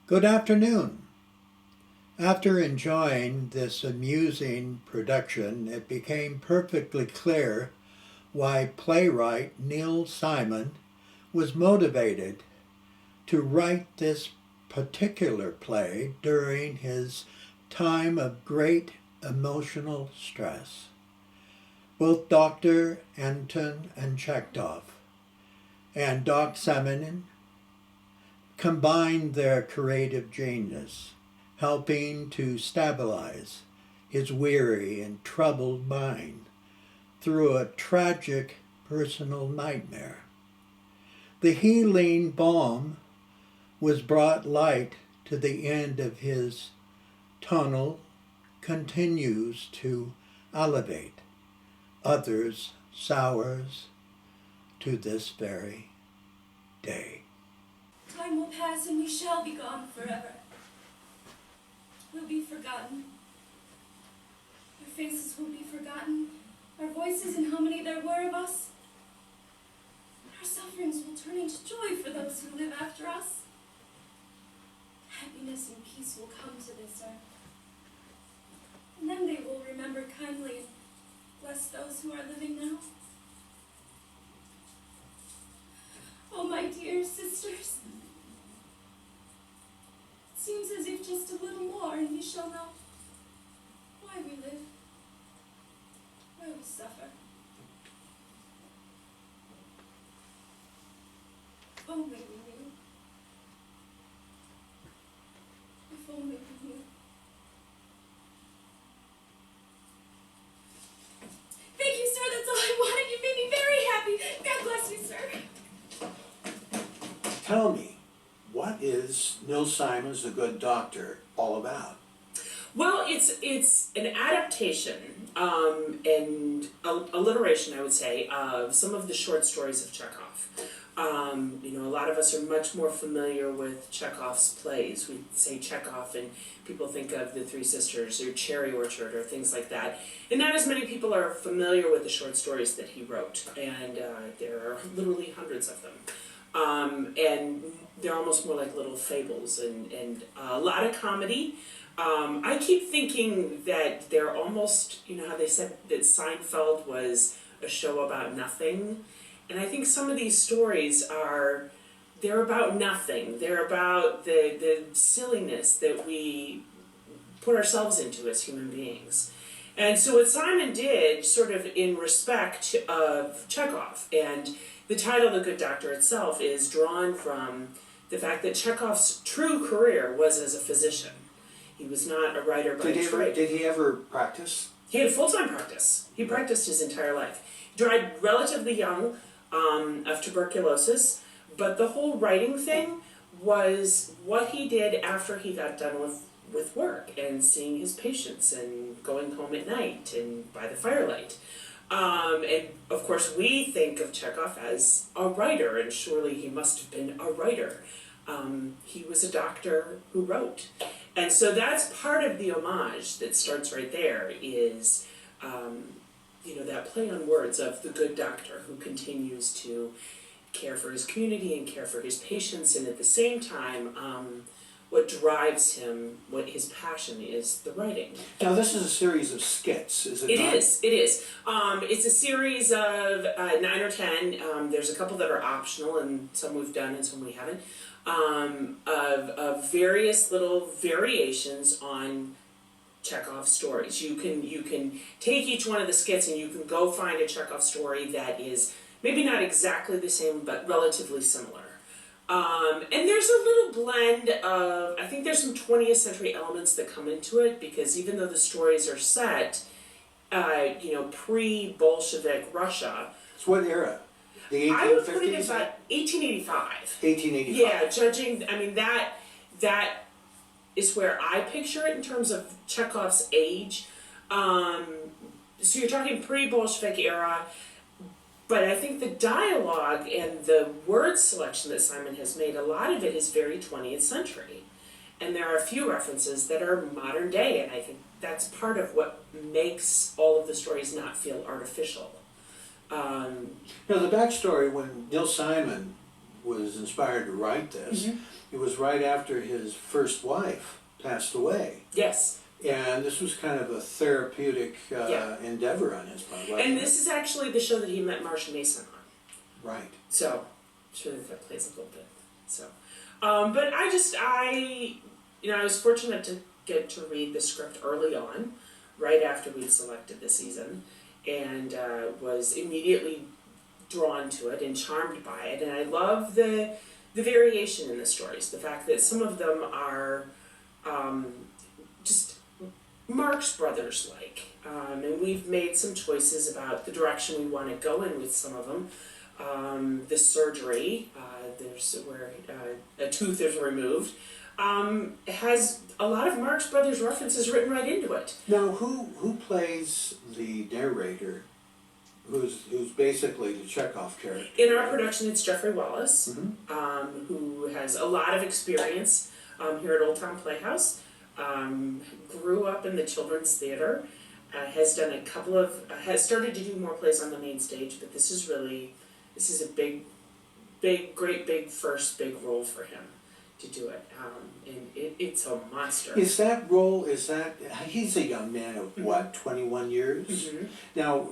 Good afternoon. After enjoying this amusing production, it became perfectly clear why playwright Neil Simon was motivated to write this particular play during his time of great emotional stress. Both Dr. Anton Chekhov and Doc Simon combined their creative genius, helping to stabilize his weary and troubled mind through a tragic personal nightmare. The healing balm was brought light to the end of his tunnel, continues to elevate others' sours to this very day. Time will pass and we shall be gone forever. We'll be forgotten. Our faces will be forgotten. Our voices and how many there were of us. Our sufferings will turn into joy for those who live after us. Happiness and peace will come to this earth. And then they will remember kindly and bless those who are living now. Oh, my dear sisters. It seems as if just a little more and we shall know why we live, why we suffer. If only we knew. If only we knew. Thank you, sir. That's all I wanted. You made me very happy. God bless you, sir. Tell me, what is Neil Simon's The Good Doctor all about? Well, it's an adaptation and alliteration, I would say, of some of the short stories of Chekhov. A lot of us are much more familiar with Chekhov's plays. We say Chekhov and people think of The Three Sisters or Cherry Orchard or things like that. And not as many people are familiar with the short stories that he wrote, and there are literally hundreds of them. And they're almost more like little fables and a lot of comedy. I keep thinking that they're almost, how they said that Seinfeld was a show about nothing. And I think some of these stories they're about nothing. They're about the silliness that we put ourselves into as human beings. And so what Simon did, sort of in respect of Chekhov, and the title The Good Doctor itself is drawn from the fact that Chekhov's true career was as a physician. He was not a writer by trade. Did he ever practice? He had full-time practice. He practiced his entire life. He died relatively young of tuberculosis, but the whole writing thing was what he did after he got done with work and seeing his patients and going home at night and by the firelight. And of course we think of Chekhov as a writer, and surely he must have been a writer. He was a doctor who wrote. And so that's part of the homage that starts right there is, that play on words of the good doctor who continues to care for his community and care for his patients, and at the same time, what drives him, what his passion is, the writing. Now this is a series of skits, is it not? It is. It's a series of 9 or 10. There's a couple that are optional, and some we've done and some we haven't, of various little variations on Chekhov stories. You can take each one of the skits and you can go find a Chekhov story that is maybe not exactly the same, but relatively similar. And there's a little blend of, I think there's some 20th century elements that come into it, because even though the stories are set, pre-Bolshevik Russia. So what era? The 1850s? I would put it about 1885. 1885. Yeah, judging, that is where I picture it in terms of Chekhov's age. So you're talking pre-Bolshevik era, but I think the dialogue and the word selection that Simon has made, a lot of it is very 20th century. And there are a few references that are modern day, and I think that's part of what makes all of the stories not feel artificial. Now the backstory, when Neil Simon was inspired to write this, Mhm. it was right after his first wife passed away. Yes. And this was kind of a therapeutic Yeah. endeavor on his part, wasn't And it? this is actually the show that he met Marsha Mason on. Right. So, I'm sure that plays a little bit. So, but I was fortunate to get to read the script early on, right after we'd selected the season, and was immediately drawn to it and charmed by it. And I love the variation in the stories. The fact that some of them are just Marx Brothers like, and we've made some choices about the direction we want to go in with some of them. The surgery, there's where a tooth is removed, has a lot of Marx Brothers references written right into it. Now, who plays the narrator, who's basically the Chekhov character? In our production, it's Jeffrey Wallace, Mm-hmm. who has a lot of experience here at Old Town Playhouse. Grew up in the children's theater, has done a couple of, has started to do more plays on the main stage, but this is a great big first big role for him to do it, and it's a monster. Is that role, he's a young man of what, 21 years? Mhm. Now,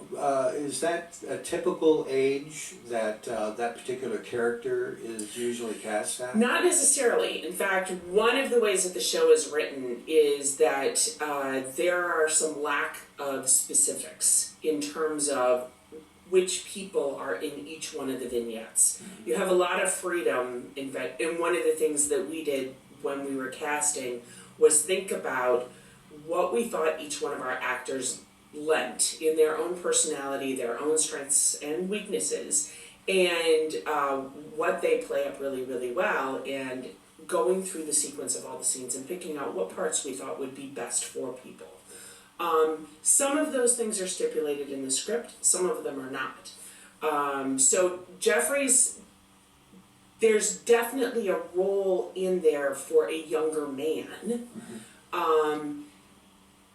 is that a typical age that that particular character is usually cast at? Not necessarily. In fact, one of the ways that the show is written is that there are some lack of specifics in terms of which people are in each one of the vignettes. You have a lot of freedom. In fact, and one of the things that we did when we were casting was think about what we thought each one of our actors lent in their own personality, their own strengths and weaknesses, and what they play up really, really well, and going through the sequence of all the scenes and picking out what parts we thought would be best for people. Some of those things are stipulated in the script, some of them are not. So there's definitely a role in there for a younger man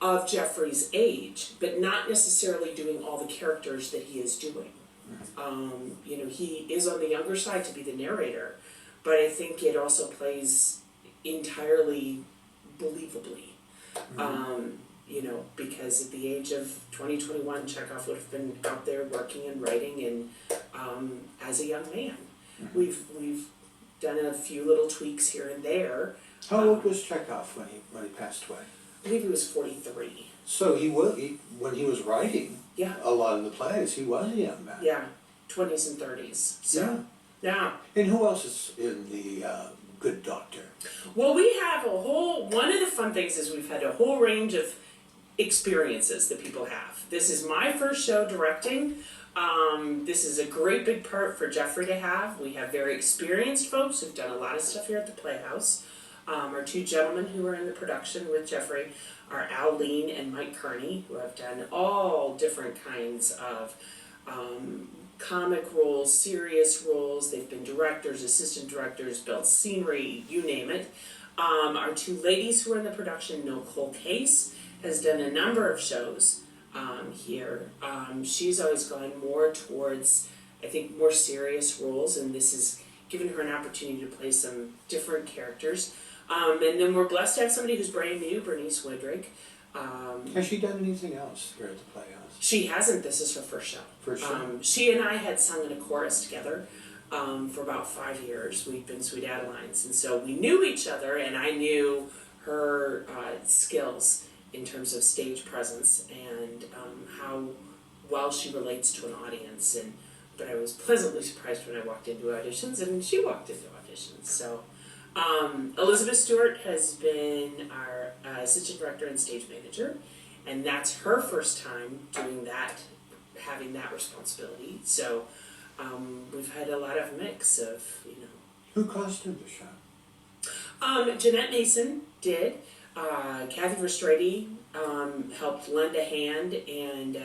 of Jeffrey's age, but not necessarily doing all the characters that he is doing. He is on the younger side to be the narrator, but I think it also plays entirely believably. Because at the age of 2021, Chekhov would have been out there working and writing and as a young man. We've done a few little tweaks here and there. How old was Chekhov when he passed away? I believe he was 43. So when he was writing a lot of the plays, he was a young man. Yeah, 20s and 30s. So, yeah. And who else is in the Good Doctor? Well, we have one of the fun things is we've had a whole range of experiences that people have. This is my first show directing. This is a great big part for Jeffrey to have. We have very experienced folks who've done a lot of stuff here at the Playhouse. Our two gentlemen who are in the production with Jeffrey are Ailing and Mike Kearney, who have done all different kinds of comic roles, serious roles. They've been directors, assistant directors, built scenery, you name it. Our two ladies who are in the production, Nicole Case, has done a number of shows here. She's always gone more towards, I think, more serious roles, and this has given her an opportunity to play some different characters. And then we're blessed to have somebody who's brand new, Bernice Woodrick. Has she done anything else here at the Playhouse? She hasn't. This is her first show. First show? She and I had sung in a chorus together for about 5 years. We've been Sweet Adelines, and so we knew each other, and I knew her skills in terms of stage presence and how well she relates to an audience. But I was pleasantly surprised when I walked into auditions, and she walked into auditions. So Elizabeth Stewart has been our assistant director and stage manager, and that's her first time doing that, having that responsibility. So we've had a lot of mix of, Who costumed the show? Jeanette Mason did. Kathy Verstrady helped lend a hand, and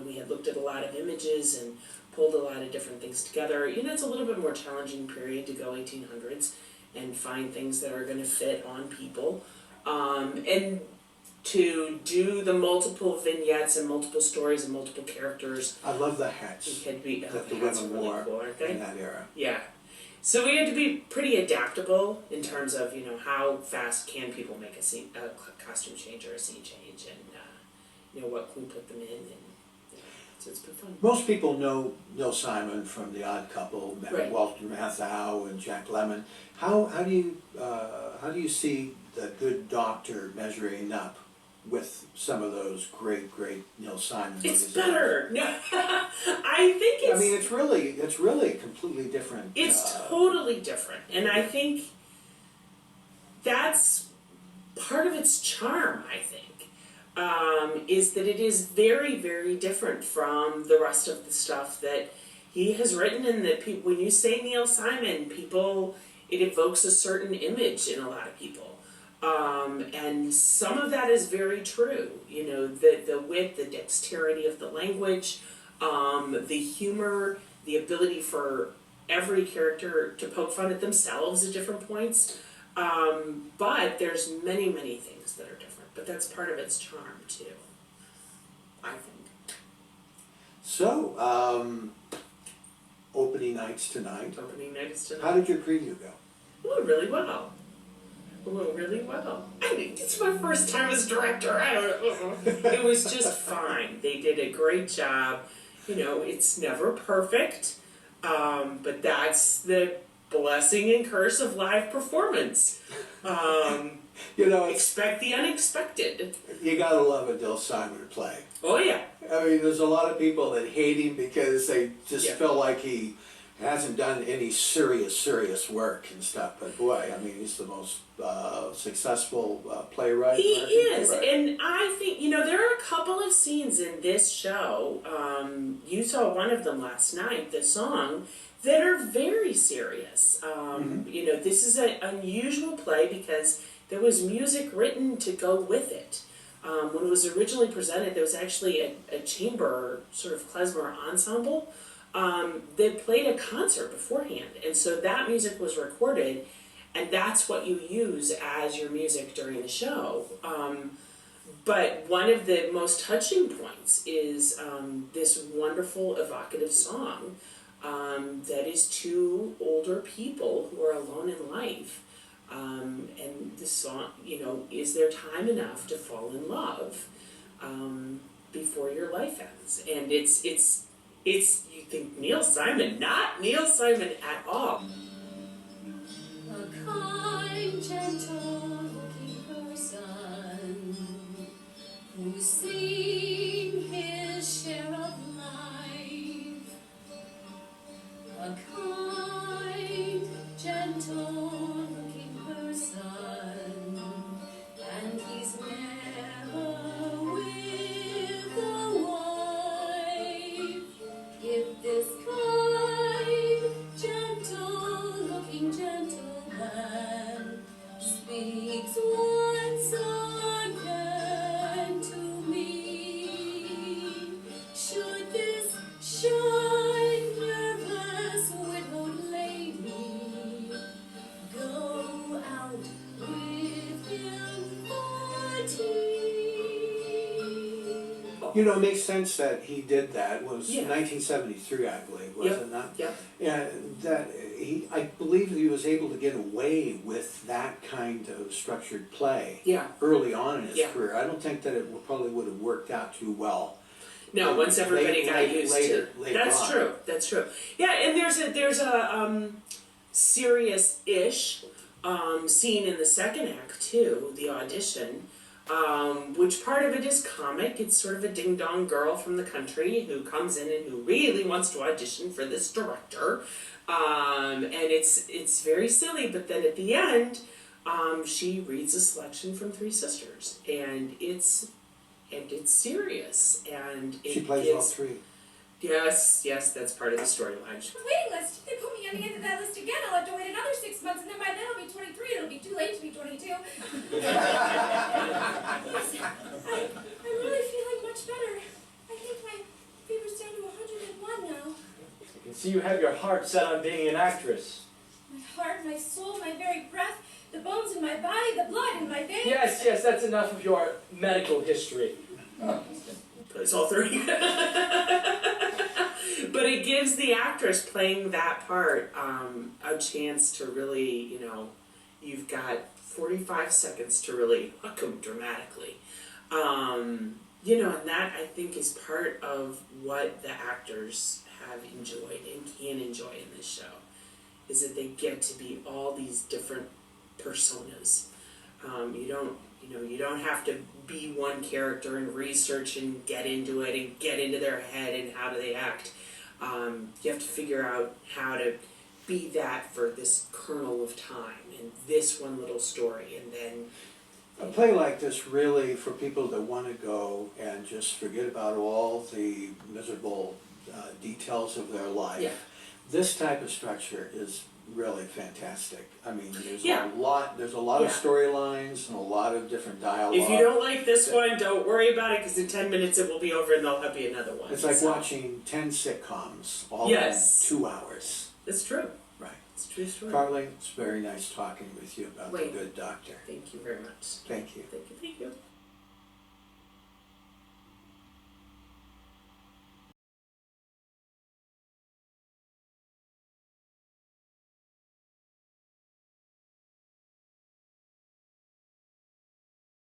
we had looked at a lot of images and pulled a lot of different things together. It's a little bit more challenging period to go 1800s and find things that are going to fit on people, and to do the multiple vignettes and multiple stories and multiple characters. I love the hats It could be that the hats are women really wore cool, aren't they? in that era. Yeah, So we had to be pretty adaptable in terms of, you know, how fast can people make a costume change or a scene change, and you know, what can we put them in, and so it's been fun. Most people know Neil Simon from The Odd Couple, Right. Walter Matthau and Jack Lemmon. How do you see The Good Doctor measuring up with some of those great Neil Simon movies? It's better. No, I think it's. I mean, it's really completely different. It's totally different, and I think that's part of its charm, I think, is that it is very, very different from the rest of the stuff that he has written, and that people, when you say Neil Simon, it evokes a certain image in a lot of people. And some of that is very true, you know, the wit, the dexterity of the language, the humor, the ability for every character to poke fun at themselves at different points. But there's many, many things that are different, but that's part of its charm too, I think. So, opening nights tonight. Opening night is tonight. How did your preview go? Oh, really well. Really well. I think it's my first time as director. I don't know. It was just fine. They did a great job. You know, it's never perfect, but that's the blessing and curse of live performance. You know, Expect the unexpected. you gotta love a Neil Simon play. Oh yeah. I mean, there's a lot of people that hate him because they just Yeah. feel like he hasn't done any serious work and stuff. But boy, I mean, he's the most successful playwright. He American is, playwright. and I think, you know, there are a couple of scenes in this show, you saw one of them last night, the song, that are very serious. You know, this is an unusual play because there was music written to go with it. When it was originally presented, there was actually a chamber, sort of klezmer ensemble, that played a concert beforehand, and so that music was recorded, and that's what you use as your music during the show. But one of the most touching points is this wonderful evocative song that is two older people who are alone in life. And the song, you know, is there time enough to fall in love before your life ends? And it's you think Neil Simon, not Neil Simon at all. A kind, gentle looking person who's seen his share of life. A kind, gentle looking person, and he's never with a wife. If this kind, gentle looking gentleman speaks once again to me, should this shy, nervous, widowed lady go out with him for tea? You know, it makes sense that he did that. It was Yeah. 1973, I believe, was Yep. it not? Yeah. Yeah, that I believe he was able to get away with that kind of structured play Yeah. early on in his Yeah. career. I don't think that it probably would have worked out too well. No, once everybody got used later to. That's on. true. That's true. Yeah, and there's a serious-ish scene in the second act too, the audition, which part of it is comic. It's sort of a ding-dong girl from the country who comes in and who really wants to audition for this director, and it's very silly. But then at the end, she reads a selection from Three Sisters, and it's serious, and it She plays gives, all three. Yes, that's part of the storyline. Waiting list. They put me on the end of that list again. I'll have to wait another 6 months, and then by then I'll be 23. It'll be too late to be 22. I'm really feeling much better. I think my fever's down to 101 now. I can see you have your heart set on being an actress. My heart, my soul, my very breath, the bones in my body, the blood in my veins. Yes, that's enough of your medical history. Plays all three. But it gives the actress playing that part a chance to really, you've got 45 seconds to really hook them dramatically. And that I think is part of what the actors have enjoyed and can enjoy in this show, is that they get to be all these different personas. You don't have to be one character and research and get into it and get into their head and how do they act. You have to figure out how to be that for this kernel of time and this one little story, and then A play like this really, for people that want to go and just forget about all the miserable details of their life, Yeah. this type of structure is really fantastic. I mean, there's Yeah. a lot of storylines and a lot of different dialogue. if you don't like this one, don't worry about it, because in 10 minutes it will be over and there'll be another one. It's like So, watching 10 sitcoms all Yes. in 2 hours. It's true. Right. It's a true story. Carly, it's very nice talking with you about The Wait. Good Doctor. Thank you very much. Thank you. Thank you.